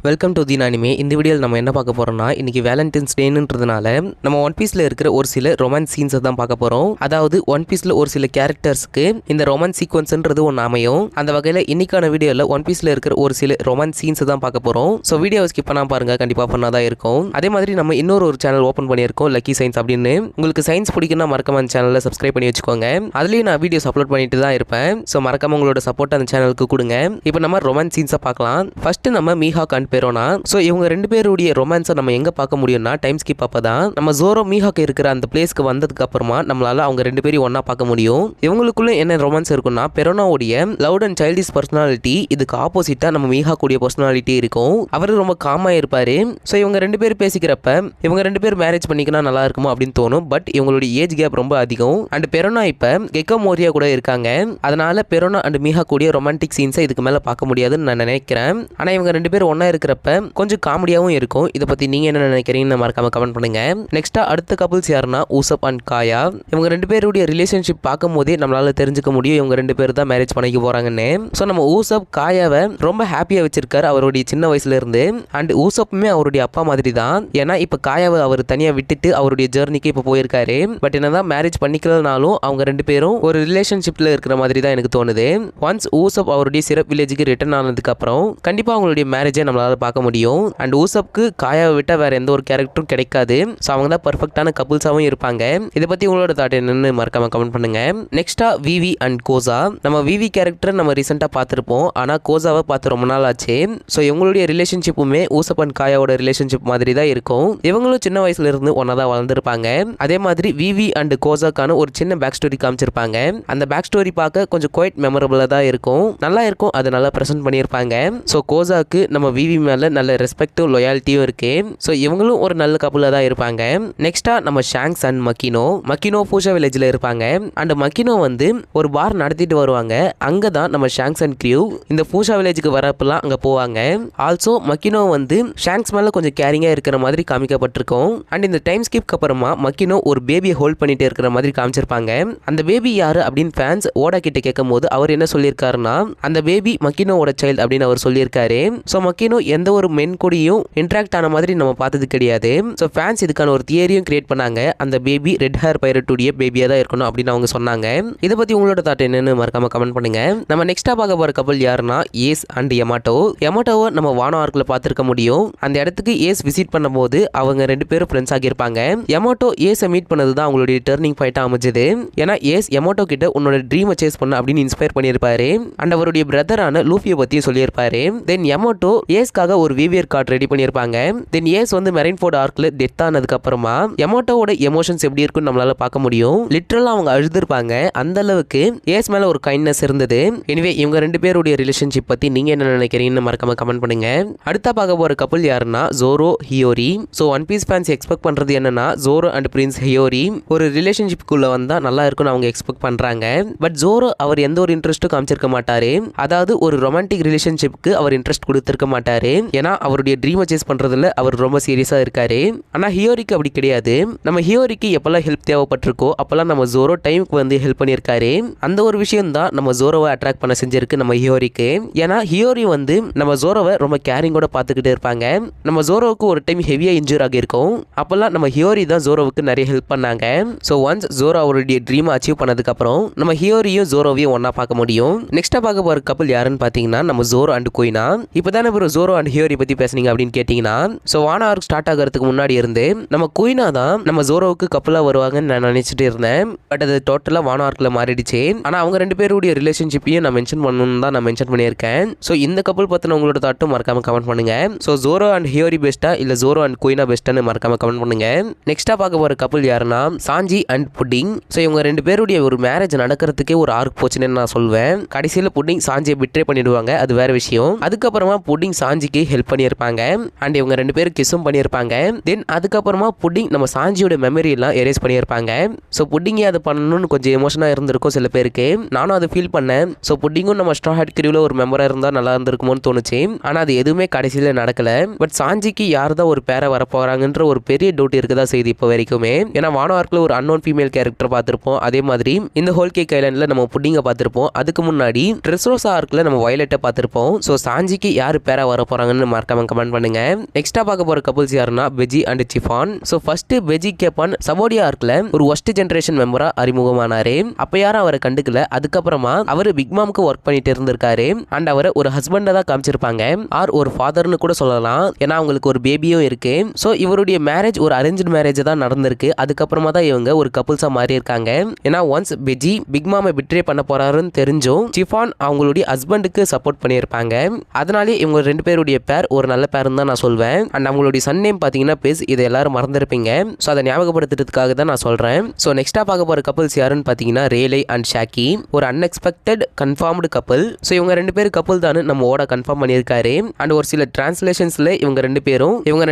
Welcome to the anime. இந்த வீடியோவில் நம்ம என்ன பார்க்க போறோம்னா, இன்னைக்கு வேலண்டைன்ஸ் டேன்றதுனால நம்ம ஒன் பீஸ்ல இருக்கிற ஒரு சில ரொமான்ஸ் சீன்ஸை தான் பார்க்க போறோம். அதாவது ஒன் பீஸ்ல ஒரு சில கேரக்டர்ஸ்க்கு இந்த ரொமான்ஸ் சீக்வன்ஸ்ன்றது ஒன்று அமையும். அந்த வகையில் இன்னைக்கான வீடியோவில் ஒன் பீஸ்ல இருக்கிற ஒரு சில ரொமான்ஸ் சீன்ஸை தான் பார்க்க போறோம். ஸோ வீடியோவை ஸ்கிப் பண்ணாம பாருங்க, கண்டிப்பாக பண்ணாதான் இருக்கும். அதே மாதிரி நம்ம இன்னொரு சேனல் ஓப்பன் பண்ணியிருக்கோம், லக்கி சயின்ஸ் அப்படின்னு. உங்களுக்கு சயின்ஸ் பிடிக்குன்னா மறக்காம அந்த சேனலை சப்ஸ்கிரைப் பண்ணி வச்சுக்கோங்க. அதுலேயும் நான் வீடியோஸ் அப்லோட் பண்ணிட்டு தான் இருப்பேன். ஸோ மறக்காம உங்களோட சப்போர்ட் அந்த சேனலுக்கு கொடுங்க. இப்போ நம்ம ரொமான்ஸ் சீன்ஸை பார்க்கலாம். ஃபர்ஸ்ட் நம்ம மீஹாக் அண்ட் பெரோனா. ஸோ இவங்க ரெண்டு பேருடைய ரொமான்ஸை நம்ம எங்க பார்க்க முடியும்னா டைம் ஸ்கிப் அப்பதான் நம்ம ஜோரோ மீஹாக் இருக்கிற அந்த பிளேஸ்க்கு வந்ததுக்கு அப்புறமா நம்மளால அவங்க ரெண்டு பேரும் ஒன்னா பார்க்க முடியும். இவங்களுக்குள்ள என்ன ரொமான்ஸ் இருக்குன்னா, பெரோனாவுடைய லவுட் அண்ட் சைல்டிஷ் பர்சனாலிட்டி இதுக்கு ஆப்போசிட்டா நம்ம மீஹாக்குடைய பர்சனாலிட்டி இருக்கும். அவரு ரொம்ப காமா இருப்பாரு. ஸோ இவங்க ரெண்டு பேரும் பேசிக்கிறப்ப இவங்க ரெண்டு பேரும் மேரேஜ் பண்ணிக்கினா நல்லா இருக்குமோ அப்படின்னு தோணும். பட் இவங்களுடைய ஏஜ் கேப் ரொம்ப அதிகம். அண்ட் பெரோனா இப்ப கெக்கோ மோரியா கூட இருக்காங்க. அதனால பெரோனா அண்ட் மீஹா கூடிய ரொமான்டிக் சீன்ஸை இதுக்கு மேல பார்க்க முடியாதுன்னு நான் நினைக்கிறேன். ஆனா இவங்க ரெண்டு பேரும் ஒன்னா இருக்கிறப்ப கொஞ்சம் காமெடியாவும் இருக்கும். இதை பத்தி நீங்க என்ன நினைக்கிறீங்கன்னு மறக்காம கமெண்ட் பண்ணுங்க. நெக்ஸ்டா அடுத்த கப்புள்ஸ் யாருன்னா ஊசப் அண்ட் காயா. இவங்க ரெண்டு பேருடைய ரிலேஷன்ஷிப் பார்க்கும் போதே நம்மளால தெரிஞ்சுக்க முடியும் இவங்க ரெண்டு பேரும் தான் மேரேஜ் பண்ணிக்க போறாங்கன்னு. ஸோ நம்ம ஊசப் காயாவை ரொம்ப ஹாப்பியா வச்சிருக்காரு அவருடைய சின்ன வயசுல இருந்து. அண்ட் ஊசப்புமே அவருடைய அப்பா மாதிரி தான். ஏன்னா இப்ப காயாவை அவர் தனியா விட்டுட்டு அவருடைய ஜெர்னிக்கு இப்ப போயிருக்காரு. பட் என்னதான் மேரேஜ் பண்ணிக்கலனாலும் அவங்க ரெண்டு பேரும் ஒரு ரிலேஷன்ஷிப்ல இருக்கிற மாதிரி தான் எனக்கு தோணுது. ஒன்ஸ் ஊசப் அவருடைய சிறப்பு வில்லேஜுக்கு ரிட்டர்ன் ஆனதுக்கு அப்புறம் கண்டிப்பா அவங்களுடைய மேரேஜை நம்மளால பார்க்க முடியும். அண்ட் ஊசப்க்கு காயாவை விட்டா வேற எந்த ஒரு கேரக்டரும் கிடைக்காது. ஸோ அவங்க தான் பர்ஃபெக்டான கப்புள்ஸாவும் இருப்பாங்க. இதை பத்தி உங்களோட தாட் என்னன்னு மறக்காம கமெண்ட் பண்ணுங்க. நெக்ஸ்டா விவி அண்ட் கோசா. நம்ம விவி கேரக்டர் நம்ம ரீசெண்டா பார்த்திருப்போம். ஆனா கோசாவை பார்த்து ரொம்ப நாள் ஆச்சு. ஸோ இவங்களுடைய ரிலேஷன்ஷிப்புமே ஊசப் அண்ட் காயாவோட ரிலேஷன்ஷிப் மாதிரி தான் இருக்கும். இவங்களும் சின்ன வயசுல இருந்து ஒன்னா தான் வளர்ந்துருப்பாங்க. அதே மாதிரி விவி அண்ட் கோசாக்கான ஒரு சின்ன பேக் ஸ்டோரி காமிச்சிருப்பாங்க. அந்த பேக் ஸ்டோரி பார்க்க கொஞ்சம் குவைட் மெமரபிளா தான் இருக்கும். நல்லா இருக்கும். அதை நல்லா ப்ரெசென்ட் பண்ணியிருப்பாங்க. ஸோ கோசாக்கு நம்ம விவி மேல நல்ல ரெஸ்பெக்டும் லொயாலிட்டியும் இருக்கு. ஸோ இவங்களும் ஒரு நல்ல கப்புலா தான் இருப்பாங்க. நெக்ஸ்டா நம்ம ஷாங்ஸ் அண்ட் மக்கினோ பூஷா வில்லேஜ்ல இருப்பாங்க. அண்ட் மக்கினோ வந்து ஒரு பார் நடத்திட்டு வருவாங்க. அங்க தான் நம்ம ஷாங்ஸ் அண்ட் கிரியூ இந்த பூஷா வில்லேஜுக்கு வரப்பெல்லாம் அங்க போவாங்க. ஆல்சோ மக்கினோ வந்து ஷாங்ஸ் மேல கொஞ்சம் கேரிங்கா இருக்கிற மாதிரி காமிக்கப்பட்டிருக்கும். அண்ட் இந்த டைம் ஸ்கிப்க்கு அப்புறமா மக்கினோ ஒரு பேபியை ஹோல்ட் பண்ணிட்டு இருக்கிற மாதிரி காமிச்சிருப்பாங்க. அந்த பேபி யாரு அப்படின்னு ஃபேன்ஸ் ஓடா கிட்ட கேட்கும் போது அவர் என்ன சொல்லியிருக்காருன்னா, அந்த பேபி மக்கினோவோட சைல்டு அப்படின்னு அவர் சொல்லியிருக்காரு. ஸோ மக்கினோ எந்த ஒரு மென் கூடயும் இன்ட்ராக்ட் ஆன மாதிரி நம்ம பார்த்தது கிடையாது. ஸோ ஃபேன்ஸ் இதுக்கான ஒரு தியரியும் கிரியேட் பண்ணாங்க. அந்த பேபி ரெட் ஹேர் பைரட்டுடைய பேபியா தான் இருக்கணும் அப்படின்னு அவங்க சொன்னாங்க. இதை பத்தி உங்களோட தாட் என்னன்னு மறக்காம கமெண்ட் பண்ணுங்க. நம்ம நெக்ஸ்டா பார்க்க போற கப்பல் யாருன்னா ஏஸ் அண்ட் யமாட்டோவை நம்ம வானோ ஆர்க்ல பார்த்திருக்க முடியும். அந்த இடத்துக்கு ஏஸ் விசிட் பண்ணும்போது அவங்க ரெண்டு பேரும் ஃப்ரெண்ட்ஸ் ஆகியிருப்பாங்க. யமாட்டோ ஏஸை மீட் பண்ணது தான் அவங்களுடைய டர்னிங் பாயிண்டா அமைஞ்சது. ஏன்னா ஏஸ் யமாட்டோ கிட்ட உன்னோட ட்ரீமை சேஸ் பண்ண அப்படின்னு இன்ஸ்பயர் பண்ணியிருப்பாரு. அண்ட் அவருடைய பிரதரான லூஃபியை பத்தியும் சொல்லியிருப்பாரு. தென் யமாட்டோ ஏஸ்க்காக ஒரு வீவியர் கார்டு ரெடி பண்ணியிருப்பாங்க. தென் ஏஸ் வந்து மெரைன்ஃபோர்ட் ஆர்க்ல டெத் ஆனதுக்கு அப்புறமா யமாட்டோவோட எமோஷன்ஸ் எப்படி இருக்குன்னு நம்மளால பார்க்க முடியும். லிட்டரலா அவங்க அழுதுருப்பாங்க. அந்த அளவுக்கு ஏஸ் மேல ஒரு கைண்ட்னஸ் இருந்தது. எனிவே இவங்க ரெண்டு பேருடைய ரிலேஷன்ஷிப் பத்தி நீங்க என்ன நினைக்கிறீங்கன்னு மறக்காம கமெண்ட் பண்ணுங்க. அடுத்த பார்க்க போற கப்பல் யாருன்னா Zoro Hiyori. So One Piece fans expect பண்றது என்னன்னா, ஜோரோ அண்ட் பிரின்ஸ் ஹியோரி ஒரு ரிலேஷன்ஷிப்புக்குள்ள வந்தா நல்லா இருக்கும்னு அவங்க எக்ஸ்பெக்ட் பண்றாங்க. பட் ஜோரோ அவர் எந்த ஒரு இன்ட்ரெஸ்ட்டும் காமிச்சிருக்க மாட்டாரு. அதாவது ஒரு ரொமான்டிக் ரிலேஷன்ஷிப்க்கு அவர் இன்ட்ரெஸ்ட் கொடுத்திருக்க மாட்டாரு. ஏன்னா அவருடைய ட்ரீமை சேஸ் பண்றதுல அவர் ரொம்ப சீரியஸா இருக்காரு. ஆனா ஹியோரிக்கு அப்படி கிடையாது. நம்ம ஹியோரிக்கு எப்பெல்லாம் ஹெல்ப் தேவைப்பட்டிருக்கோ அப்பெல்லாம் நம்ம ஜோரோ டைமுக்கு வந்து ஹெல்ப் பண்ணியிருக்காரு. அந்த ஒரு விஷயம் தான் நம்ம ஜோரோவை அட்ராக்ட் பண்ண செஞ்சிருக்கு நம்ம ஹியோரிக்கு. ஏன்னா ஹியோரி வந்து நம்ம ஜோரோவை ரொம்ப கேரிங்கோட பார்த்துக்கிட்டு இருப்பாங்க. நம்ம ஜோரோவுக்கு ஒரு டைம் ஹெவியா இன்ஜூர் ஆகியிருக்கும். அப்பெல்லாம் நம்ம ஹியோரி தான் ஜோரோவுக்கு நிறைய ஹெல்ப் பண்ணாங்க. ஸோ ஒன்ஸ் ஜோரோ அவருடைய ட்ரீமை அச்சீவ் பண்ணதுக்கு அப்புறம் நம்ம ஹியோரியும் ஜோரோவையும் ஒன்னா பார்க்க முடியும். நெக்ஸ்டா பார்க்க போற கப்பல் யாருன்னு பாத்தீங்கன்னா நம்ம ஜோரோ அண்ட் குயினா. இப்பதானே ப்ரோ ஜோரோ அண்ட் ஹியோரி பத்தி பேசுனீங்க அப்படின்னு கேட்டீங்கன்னா, ஸோ வானோ ஆர்க் ஸ்டார்ட் ஆகிறதுக்கு முன்னாடி இருந்து நம்ம குயினா தான் நம்ம ஜோரோவுக்கு கப்பலா வருவாங்கன்னு நான் நினைச்சிட்டு இருந்தேன். பட் அது டோட்டலா வானோ ஆர்க்ல மாறிடுச்சு. ஆனா அவங்க ரெண்டு பேருடைய ரிலேஷன்ஷிப்பையும் நான் மென்ஷன் பண்ணணும்னு தான் நான் மென்ஷன் பண்ணியிருக்கேன். ஸோ இந்த கப்பல் பத்தின உங்களோட தாட்டும் மறக்காம கமெண்ட் பண்ணுங்க. ஸோ ஜோரோ அண்ட் ஹியோரி பெஸ்டா இல்ல ஜோரோ அண்ட் குயினா பெஸ்டான்னு மறக்காம கமெண்ட் பண்ணுங்க. நெக்ஸ்டா பார்க்க போற கப்பல் யாருன்னா சாஞ்சி அண்ட் புட்டிங். ஸோ இவங்க ரெண்டு பேருடைய ஒரு மேரேஜ் நடக்கிறதுக்கே ஒரு ஆர்க் போச்சுன்னு நான் சொல்வேன். கடைசியில புட்டிங் சாஞ்சியை பிட்ரே பண்ணிடுவாங்க, அது வேற விஷயம். அதுக்கப்புறமா புட்டிங் சாஞ்சிக்கு ஹெல்ப் பண்ணியிருப்பாங்க. அண்ட் இவங்க ரெண்டு பேரும் கிஸும் பண்ணியிருப்பாங்க. தென் அதுக்கப்புறமா புட்டிங் நம்ம சாஞ்சியோட மெமரி எல்லாம் எரேஸ் பண்ணியிருப்பாங்க. ஸோ புட்டிங்கே அதை பண்ணணும்னு கொஞ்சம் எமோஷனா இருந்திருக்கும் சில பேருக்கு. நானும் அதை ஃபீல் பண்ணேன். ஸோ புட்டிங்கும் நம்ம ஸ்ட்ரா ஹேட் கிரியூல ஒரு மெம்பரா இருந்தா நல்லா இருந்திருக்குமோன்னு தோணுச்சு. ஆனா அது எதுவுமே கடைசியில நடக்கல. பட் சாஞ்சிக்கு யார் தான் ஒரு பேரை வரப்போறாங்கன்ற ஒரு பெரிய டவுட் இருக்குதா செய்து இப்போ வரைக்குமே. ஏன்னா வானோ ஆர்க்ல ஒரு அன்னோன் ஃபீமேல் கேரக்டர் பார்த்திருப்போம். அதே மாதிரி இந்த ஹோல் கேக் ஐலாண்ட்ல நம்ம புட்டிங்க பார்த்திருப்போம். அதுக்கு முன்னாடி ட்ரெஸ்ரோசா ஆர்க்ல நம்ம வயலட்டை பார்த்திருப்போம். ஸோ சாஞ்சிக்கு யார் பேரா வர போறாங்கன்னு மறக்காம கமெண்ட் பண்ணுங்க. நெக்ஸ்டா பார்க்க போற கப்புள்ஸ் யாருன்னா பெஜி அண்ட் சிஃபான். ஸோ ஃபர்ஸ்ட் பெஜி கேப்பான் சபோடியா ஆர்க்ல ஒரு ஒஸ்ட் ஜெனரேஷன் மெம்பரா அறிமுகமானாரு. அப்ப யாரும் அவரை கண்டுக்கல. அதுக்கப்புறமா அவர் பிக் மாமுக்கு ஒர்க் பண்ணிட்டு இருந்திருக்காரு. அண்ட் அவரை ஒரு ஹஸ்பண்டா தான் காமிச்சிருப்பாங்க, ஆர் ஒரு ஃபாதர்னு கூட சொல்லலாம். ஏன்னா அவங்களுக்கு ஒரு பேபியும் இருக்கு. ஸோ இவருடைய மேரேஜ் ஒரு அரேஞ்ச் மேரேஜ் தான் நடந்திருக்கு. அதுக்கப்புறமா தான் இவங்க ஒரு கப்புள்ஸா மாறி இருக்காங்க. ஏன்னா ஒன்ஸ் பெஜி பிக் மாமை பிட்ரே பண்ண போறாருன்னு தெரிஞ்சும் சிஃபான் அவங்களுடைய ஹஸ்பண்டுக்கு சப்போர்ட் பண்ணியிருப்பாங்க. அதனாலே இவங்க ரெண்டு பேருடைய பேர் ஒரு நல்ல பேருன்னு தான் நான் சொல்வேன். அண்ட் அவங்களுடைய சன் நேம் பார்த்தீங்கன்னா பேஸ், இதை எல்லாரும் மறந்துருப்பீங்க. ஸோ அதை ஞாபகப்படுத்துறதுக்காக தான் நான் சொல்றேன். ஸோ நெக்ஸ்டா பார்க்க போற கப்புள்ஸ் யாருன்னு பார்த்தீங்கன்னா ரேலே அண்ட் ஷாக்கி. ஒரு அன்எக்ஸ்பெக்டட் கன்ஃபார்ம்டு கப்புள். ஸோ இவங்க ரெண்டு பேரும் கப்புள் தான் நம்ம ஓட கன்ஃபார்ம் பண்ணியிருக்காரு. அண்ட் ஒரு சில டிரான்ஸ்லேஷன்ஸ்ல இவங்க ரெண்டு பேரும்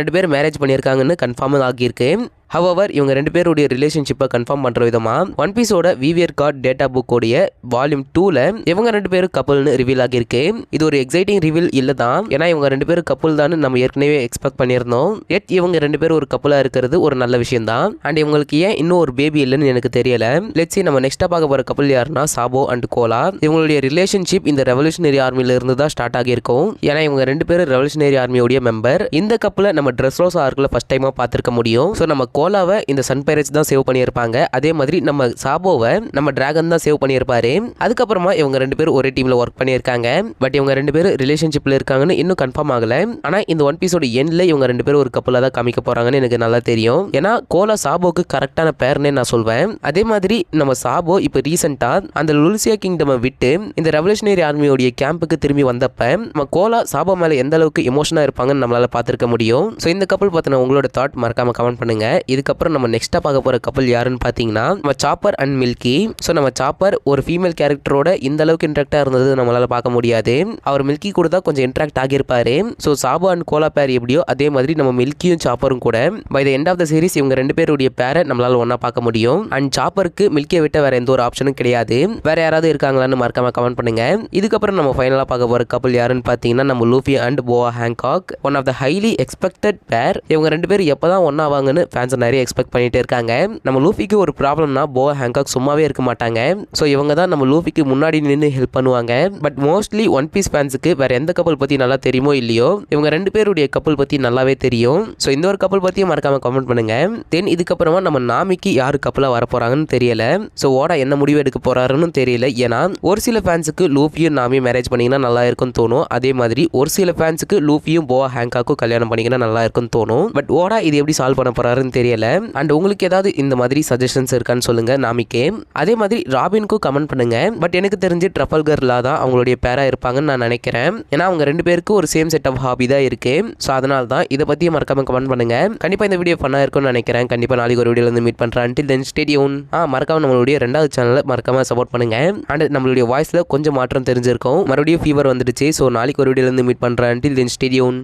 மேரேஜ் பண்ணியிருக்காங்கன்னு கன்ஃபார்ம் ஆகியிருக்கு. ஹவவர் இவங்க ரெண்டு பேருடைய ரிலேஷன்ஷிப்பை கன்ஃபார்ம் பண்ற விதமா ஒன் பீஸோட விவியர் கார்ட் டேட்டா புக் உடைய வால்யூம் 2ல இவங்க ரெண்டு பேரும் கப்புள்னு ரிவீல் ஆகியிருக்கு. இது ஒரு எக்ஸைட்டிங் ரிவீல் இல்ல தான், ஏன்னா இவங்க ரெண்டு பேரும் கப்புள் தான் நம்ம ஏற்கனவே எக்ஸ்பெக்ட் பண்ணியிருந்தோம். எட் இவங்க ரெண்டு பேரும் ஒரு கப்புளா இருக்கிறது ஒரு நல்ல விஷயம் தான். அண்ட் இவங்களுக்கு ஏன் இன்னும் ஒரு பேபி இல்லைன்னு எனக்கு தெரியல. லெட்ஸ் see நம்ம நெக்ஸ்டா பார்க்க போற கப்புள் யாருன்னா சாபோ அண்ட் கோலா. இவங்களுடைய ரிலேஷன்ஷிப் இந்த ரெவல்யூஷனரி ஆர்மில இருந்து தான் ஸ்டார்ட் ஆகியிருக்கும். ஏன்னா இவங்க ரெண்டு பேரும் ரெவல்யூஷனரி ஆர்மியோட மெம்பர். இந்த கப்புல நம்ம ட்ரெஸ்ரோஸ் ஆர்க்ல ஃபர்ஸ்ட் டைமா பார்த்திருக்க முடியும். ஸோ நம்ம கோலாவை இந்த சன் பைரட்ஸ் தான் சேவ் பண்ணியிருப்பாங்க. அதே மாதிரி நம்ம சாபோவை நம்ம டிராகன் தான் சேவ் பண்ணியிருப்பாரு. அதுக்கப்புறமா இவங்க ரெண்டு பேரும் ஒரே டீம்ல ஒர்க் பண்ணியிருக்காங்க. பட் இவங்க ரெண்டு பேரும் ரிலேஷன்ஷிப்ல இருக்காங்கன்னு இன்னும் கன்ஃபார்ம் ஆகல. ஆனா இந்த ஒன் பீஸோட எண்ட்ல இவங்க ரெண்டு பேரும் ஒரு கப்பலா தான் காமிக்க போறாங்கன்னு எனக்கு நல்லா தெரியும். ஏன்னா கோலா சாபோக்கு கரெக்டான பேர்னே நான் சொல்வேன். அதே மாதிரி நம்ம சாபோ இப்போ ரீசெண்டா அந்த லுல்சியா கிங்டம் விட்டு இந்த ரெவல்யூஷனரி ஆர்மியோட கேம்புக்கு திரும்பி வந்தப்ப நம்ம கோலா சாபோ மேல எந்த அளவுக்கு எமோஷனா இருப்பாங்கன்னு நம்மளால பார்த்திருக்க முடியும். ஸோ இந்த கப்பல் பார்த்தினா உங்களோட தாட் மறக்காம கமெண்ட் பண்ணுங்க. இதுக்கப்புறம் நம்ம நெக்ஸ்டா பார்க்க போற கப்பல் யாருன்னு பாத்தீங்கன்னா நம்ம சாப்பர் அண்ட் மில்கி. ஸோ நம்ம சாப்பர் ஒரு ஃபீமேல் கேரக்டரோட இந்த அளவுக்கு இன்ட்ராக்டா இருந்தது நம்மளால பார்க்க முடியாது. அவர் மில்கி கூட தான் கொஞ்சம் இன்ட்ராக்ட் ஆகியிருப்பாரு. ஸோ சாபோ அண்ட் கோலா பேர் எப்படியோ அதே மாதிரி நம்ம மில்கியும் சாப்பரும் கூட by the end of the series இவங்க ரெண்டு பேருடைய பேரை நம்மளால ஒன்னா பார்க்க முடியும். அண்ட் சாப்பருக்கு மில்கியை விட்ட வேற எந்த ஒரு ஆப்ஷனும் கிடையாது. வேற யாராவது இருக்காங்களான்னு மறக்காம கமெண்ட் பண்ணுங்க. இதுக்கப்புறம் நம்ம ஃபைனலா பார்க்க போற கப்பல் யாருன்னு பாத்தீங்கன்னா நம்ம Luffy and Boa Hancock. One of the highly expected pair. இவங்க ரெண்டு பேரும் எப்பதான் ஒன்னா ஆவாங்கன்னு ஃபேன்ஸ் நிறைய எக்ஸ்பெக்ட் பண்ணிட்டு இருக்காங்க. நம்ம லூஃபிக்கு ஒரு ப்ராப்ளம்னா போவா ஹேங்காக் சும்மாவே இருக்க மாட்டாங்க. ஸோ இவங்க தான் நம்ம லூஃபிக்கு முன்னாடி நின்று ஹெல்ப் பண்ணுவாங்க. பட் மோஸ்ட்லி ஒன் பீஸ் ஃபேன்ஸுக்கு வேற எந்த கப்பல் பத்தி நல்லா தெரியுமோ இல்லையோ இவங்க ரெண்டு பேருடைய கப்பல் பத்தி நல்லாவே தெரியும். ஸோ இந்த ஒரு கப்பல் பத்தியும் மறக்காம கமெண்ட் பண்ணுங்க. தென் இதுக்கப்புறமா நம்ம நாமிக்கு யாரு கப்பலா வர போறாங்கன்னு தெரியல. ஸோ ஓடா என்ன முடிவு எடுக்க போறாருன்னு தெரியல. ஏன்னா ஒரு சில ஃபேன்ஸுக்கு லூஃபியும் நாமியும் மேரேஜ் பண்ணிங்கன்னா நல்லா இருக்கும்னு தோணும். அதே மாதிரி ஒரு சில ஃபேன்ஸுக்கு லூஃபியும் போவா ஹேங்காக்கும் கல்யாணம் பண்ணிங்கன்னா நல்லா இருக்கும்னு தோணும். பட் ஓடா இது எப்படி சால்வ் பண்ண போறாருன்னு தெரியல. அண்ட் உங்களுக்கு ஏதாவது இந்த மாதிரி சஜஷன்ஸ் இருக்கான்னு சொல்லுங்க நாமிக்கே. அதே மாதிரி ராபினுக்கும் கமெண்ட் பண்ணுங்க. பட் எனக்கு தெரிஞ்சு ட்ரஃபல்கர் லா தான் அவங்களுடைய பேரா இருப்பாங்கன்னு நான் நினைக்கிறேன். ஏன்னா அவங்க ரெண்டு பேருக்கு ஒரு சேம் செட் ஆஃப் ஹாபி தான் இருக்கு. ஸோ அதனால தான் இதை பத்தி மறக்காம கமெண்ட் பண்ணுங்க. கண்டிப்பா இந்த வீடியோ பண்ணா இருக்கும்னு நினைக்கிறேன். கண்டிப்பா நாளைக்கு ஒரு வீடியோல இருந்து மீட் பண்றேன். until then stay tuned. மறக்காம நம்மளுடைய ரெண்டாவது சேனலை மறக்காம சப்போர்ட் பண்ணுங்க. அண்ட் நம்மளுடைய வாய்ஸ்ல கொஞ்சம் மாற்றம் தெரிஞ்சிருக்கும். மறுபடியும் ஃபீவர் வந்துடுச்சு. ஸோ நாளைக்கு ஒரு வீடியோல இருந்து மீட் பண்றேன். until then stay tuned.